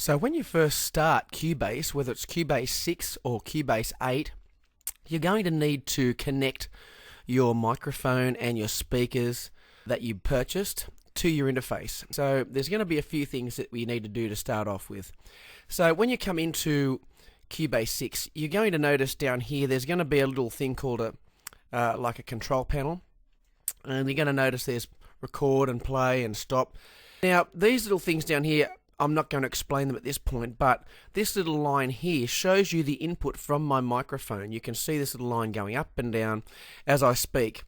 So when you first start Cubase, whether it's Cubase 6 or Cubase 8, you're going to need to connect your microphone and your speakers that you purchased to your interface. So there's going to be a few things that we need to do to start off with. So when you come into Cubase 6, you're going to notice down here there's going to be a little thing called like a control panel, and you're going to notice there's record and play and stop. Now these little things down here, I'm not going to explain them at this point, but this little line here shows you the input from my microphone. You can see this little line going up and down as I speak.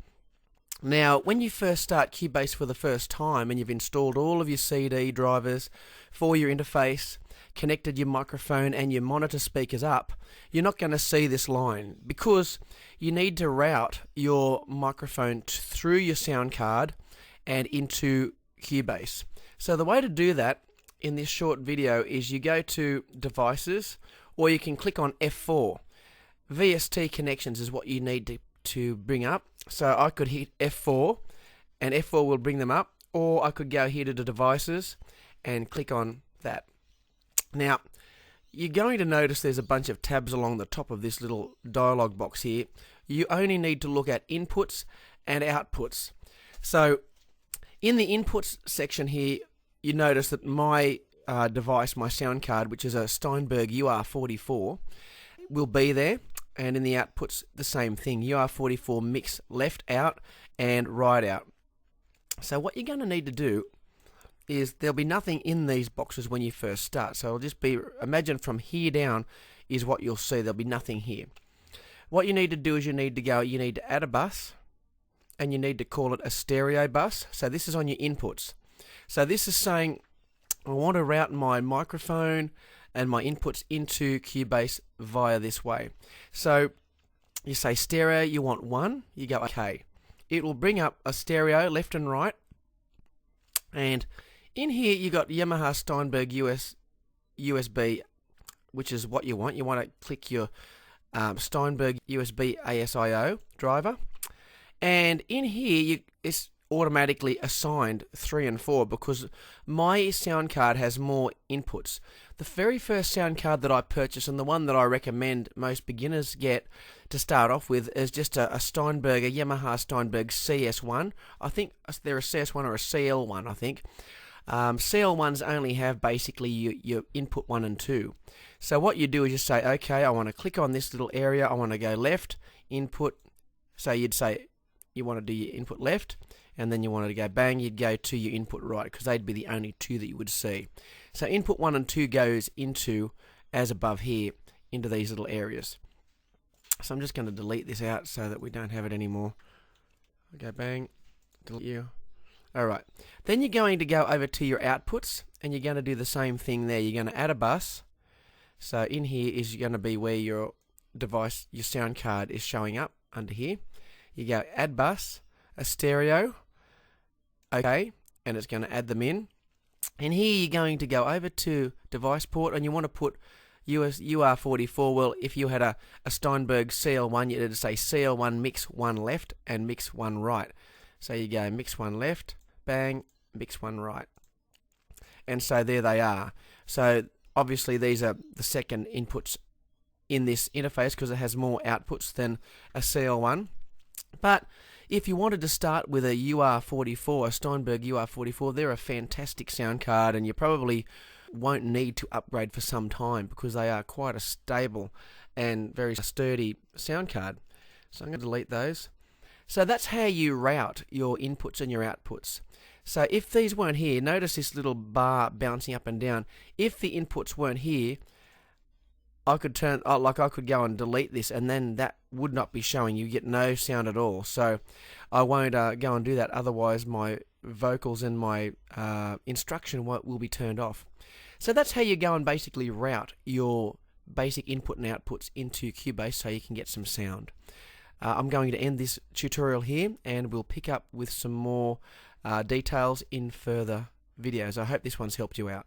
Now, when you first start Cubase for the first time and you've installed all of your CD drivers for your interface, connected your microphone and your monitor speakers up, you're not going to see this line because you need to route your microphone through your sound card and into Cubase. So the way to do that in this short video is you go to Devices, or you can click on F4. VST Connections is what you need to bring up. So I could hit F4 and F4 will bring them up, or I could go here to the Devices and click on that. Now you're going to notice there's a bunch of tabs along the top of this little dialog box here. You only need to look at inputs and outputs. So in the inputs section here, you notice that my device, my sound card, which is a Steinberg UR44, will be there, and in the outputs the same thing, UR44 mix left out and right out. So what you're going to need to do is there'll be nothing in these boxes when you first start, so it'll just be, imagine from here down is what you'll see, there'll be nothing here. What you need to do is you need to add a bus, and you need to call it a stereo bus. So this is on your inputs. So this is saying I want to route my microphone and my inputs into Cubase via this way. So you say stereo, you want 1, you go OK. It will bring up a stereo left and right, and in here you got Yamaha Steinberg USB, which is what you want. You want to click your Steinberg USB ASIO driver, and in here it's automatically assigned 3 and 4 because my sound card has more inputs. The very first sound card that I purchased, and the one that I recommend most beginners get to start off with, is just a Yamaha Steinberg CS1. I think they're a CS1 or a CL1, I think. CL1s only have basically your input 1 and 2. So what you do is you say, okay, I want to click on this little area, I want to go left, input, so you'd say you want to do your input left, and then you wanted to go bang, you'd go to your input right, because they'd be the only two that you would see. So input 1 and 2 goes into, as above here, into these little areas. So I'm just going to delete this out so that we don't have it anymore. Go bang, delete you. Alright, then you're going to go over to your outputs, and you're going to do the same thing there. You're going to add a bus. So in here is going to be where your device, your sound card is showing up, under here. You go add bus, a stereo, okay, and it's going to add them in. And here you're going to go over to device port, and you want to put UR44. Well, if you had a Steinberg CL1, you'd say CL1 mix 1 left and mix 1 right. So you go mix 1 left, bang, mix 1 right. And so there they are. So obviously these are the second inputs in this interface because it has more outputs than a CL1. But if you wanted to start with a UR44, a Steinberg UR44, they're a fantastic sound card, and you probably won't need to upgrade for some time because they are quite a stable and very sturdy sound card. So I'm going to delete those. So that's how you route your inputs and your outputs. So if these weren't here, notice this little bar bouncing up and down. If the inputs weren't here, I could go and delete this, and then that would not be showing. You get no sound at all. So I won't go and do that. Otherwise, my vocals and my instruction will be turned off. So that's how you go and basically route your basic input and outputs into Cubase so you can get some sound. I'm going to end this tutorial here, and we'll pick up with some more details in further videos. I hope this one's helped you out.